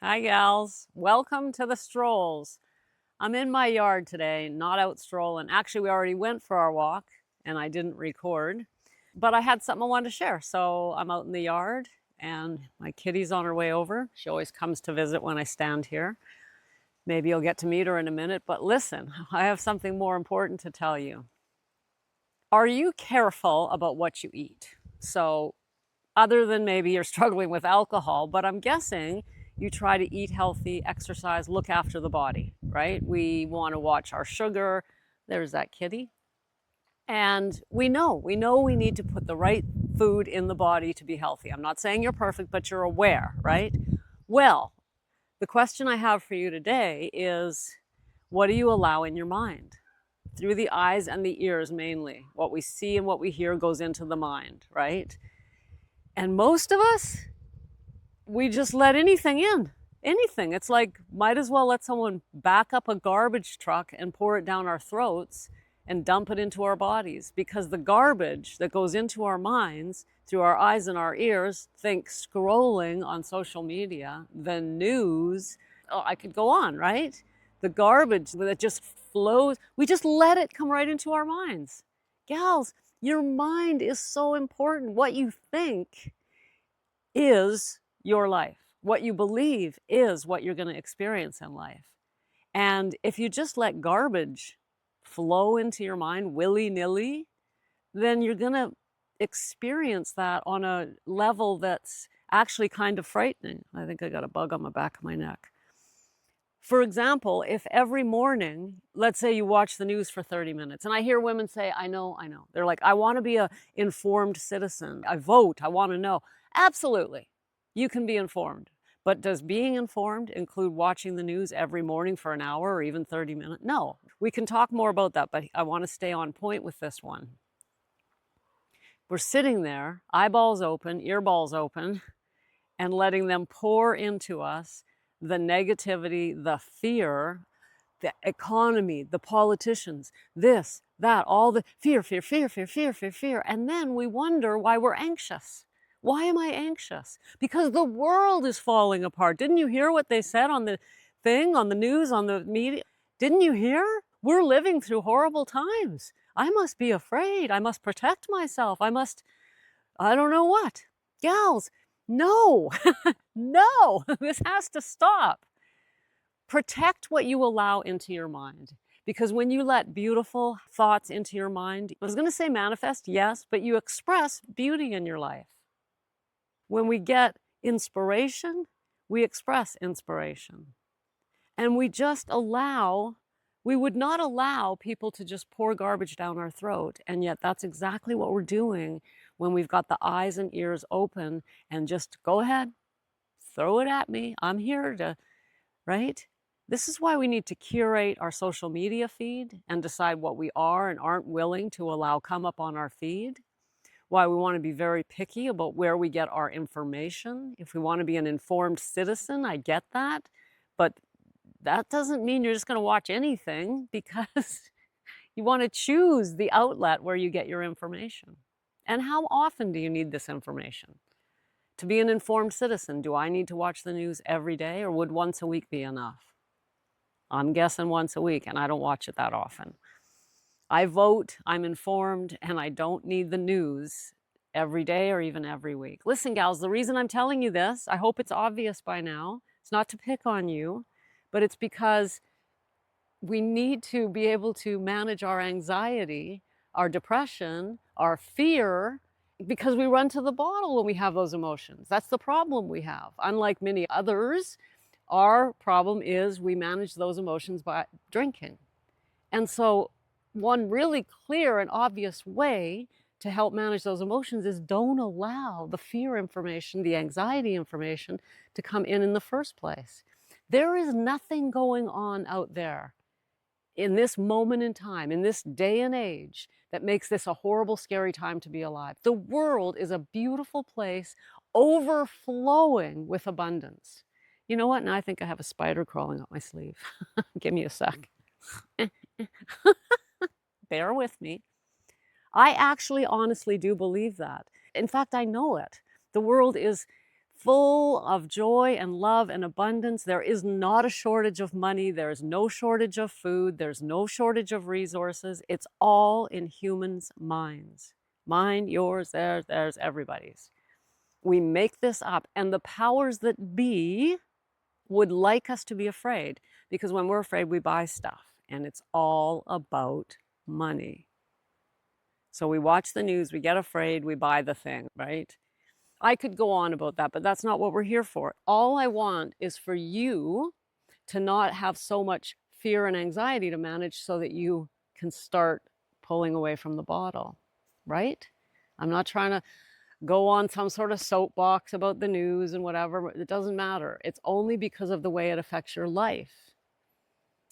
Hi, gals. Welcome to the Strolls. I'm in my yard today, not out strolling. Actually, we already went for our walk and I didn't record, but I had something I wanted to share. So I'm out in the yard and my kitty's on her way over. She always comes to visit when I stand here. Maybe you'll get to meet her in a minute, but listen, I have something more important to tell you. Are you careful about what you eat? So other than maybe you're struggling with alcohol, but I'm guessing you try to eat healthy, exercise, look after the body, right? We want to watch our sugar. There's that kitty. And we need to put the right food in the body to be healthy. I'm not saying you're perfect, but you're aware, right? Well, the question I have for you today is, what do you allow in your mind? Through the eyes and the ears mainly. What we see and what we hear goes into the mind, right? And most of us, we just let anything in. Anything. It's like, might as well let someone back up a garbage truck and pour it down our throats and dump it into our bodies. Because the garbage that goes into our minds through our eyes and our ears, think scrolling on social media, the news, oh, I could go on, right? The garbage that just flows, we just let it come right into our minds. Gals, your mind is so important. What you think is your life. What you believe is what you're going to experience in life. And if you just let garbage flow into your mind willy-nilly, then you're going to experience that on a level that's actually kind of frightening. I think I got a bug on the back of my neck. For example, if every morning, let's say you watch the news for 30 minutes, and I hear women say, I know. They're like, I want to be an informed citizen. I vote, I want to know. Absolutely, you can be informed. But does being informed include watching the news every morning for an hour or even 30 minutes? No, we can talk more about that, but I want to stay on point with this one. We're sitting there, eyeballs open, earballs open, and letting them pour into us the negativity, the fear, the economy, the politicians, this, that, all the fear, fear, fear, fear, fear, fear, fear. And then we wonder why we're anxious. Why am I anxious? Because the world is falling apart. Didn't you hear what they said on the thing, on the news, on the media? Didn't you hear? We're living through horrible times. I must be afraid. I must protect myself. I don't know what. Gals, no, no, this has to stop. Protect what you allow into your mind. Because when you let beautiful thoughts into your mind, I was going to say manifest, yes, but you express beauty in your life. When we get inspiration, we express inspiration. And we would not allow people to just pour garbage down our throat. And yet that's exactly what we're doing when we've got the eyes and ears open and just go ahead, throw it at me. I'm here to, right? This is why we need to curate our social media feed and decide what we are and aren't willing to allow come up on our feed. Why we want to be very picky about where we get our information. If we want to be an informed citizen, I get that. But that doesn't mean you're just going to watch anything, because you want to choose the outlet where you get your information. And how often do you need this information? To be an informed citizen, do I need to watch the news every day, or would once a week be enough? I'm guessing once a week, and I don't watch it that often. I vote, I'm informed, and I don't need the news every day or even every week. Listen, gals, the reason I'm telling you this, I hope it's obvious by now. It's not to pick on you, but it's because we need to be able to manage our anxiety, our depression, our fear, because we run to the bottle when we have those emotions. That's the problem we have. Unlike many others, our problem is we manage those emotions by drinking. And so one really clear and obvious way to help manage those emotions is don't allow the fear information, the anxiety information to come in the first place. There is nothing going on out there in this moment in time, in this day and age, that makes this a horrible, scary time to be alive. The world is a beautiful place, overflowing with abundance. You know what? Now I think I have a spider crawling up my sleeve. Give me a sec. Bear with me. I actually honestly do believe that. In fact, I know it. The world is full of joy and love and abundance. There is not a shortage of money. There is no shortage of food. There's no shortage of resources. It's all in humans' minds. Mine, yours, there's everybody's. We make this up, and the powers that be would like us to be afraid, because when we're afraid, we buy stuff, and it's all about money. So we watch the news, we get afraid, we buy the thing, right? I could go on about that, but that's not what we're here for. All I want is for you to not have so much fear and anxiety to manage so that you can start pulling away from the bottle, right? I'm not trying to go on some sort of soapbox about the news and whatever. It doesn't matter. It's only because of the way it affects your life.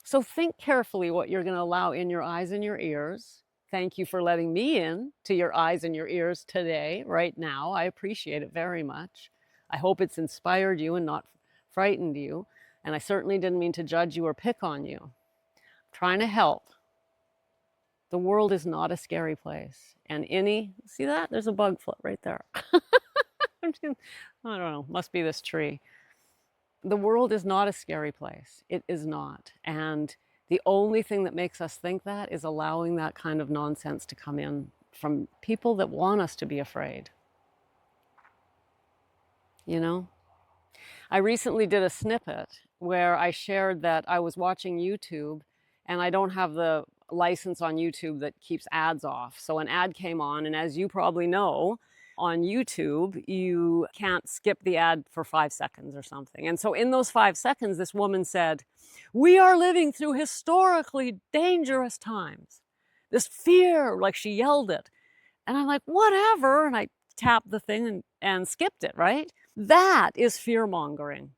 So think carefully what you're going to allow in your eyes and your ears. Thank you for letting me in to your eyes and your ears today, right now. I appreciate it very much. I hope it's inspired you and not frightened you. And I certainly didn't mean to judge you or pick on you. I'm trying to help. The world is not a scary place. And see that? There's a bug foot right there. I don't know, must be this tree. The world is not a scary place. It is not. And the only thing that makes us think that is allowing that kind of nonsense to come in from people that want us to be afraid. You know? I recently did a snippet where I shared that I was watching YouTube, and I don't have the license on YouTube that keeps ads off. So an ad came on, and as you probably know, on YouTube, you can't skip the ad for 5 seconds or something. And so in those 5 seconds, this woman said, "We are living through historically dangerous times." This fear, like she yelled it. And I'm like, whatever. And I tapped the thing and skipped it, right? That is fear mongering.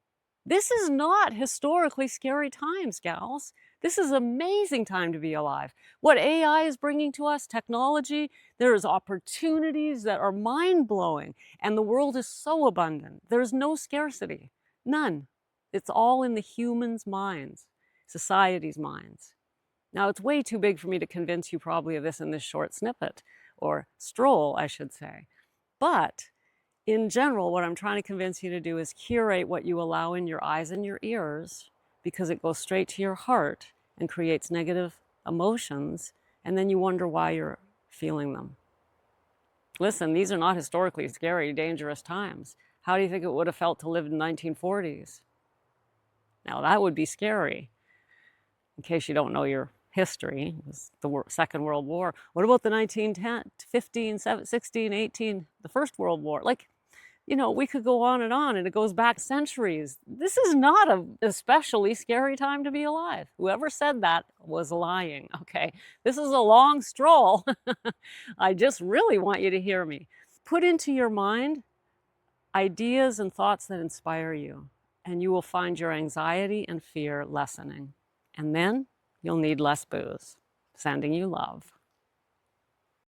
This is not historically scary times, gals. This is an amazing time to be alive. What AI is bringing to us, technology, there's opportunities that are mind-blowing, and the world is so abundant. There's no scarcity, none. It's all in the humans' minds, society's minds. Now, it's way too big for me to convince you probably of this in this short snippet, or stroll, I should say. But in general, what I'm trying to convince you to do is curate what you allow in your eyes and your ears, because it goes straight to your heart and creates negative emotions, and then you wonder why you're feeling them. Listen, these are not historically scary, dangerous times. How do you think it would have felt to live in the 1940s? Now, that would be scary. In case you don't know your history, it was the Second World War. What about the 1910, 15, 16, 18, the First World War? Like, you know, we could go on, and it goes back centuries. This is not an especially scary time to be alive. Whoever said that was lying, okay? This is a long stroll. I just really want you to hear me. Put into your mind ideas and thoughts that inspire you, and you will find your anxiety and fear lessening. And then you'll need less booze. Sending you love.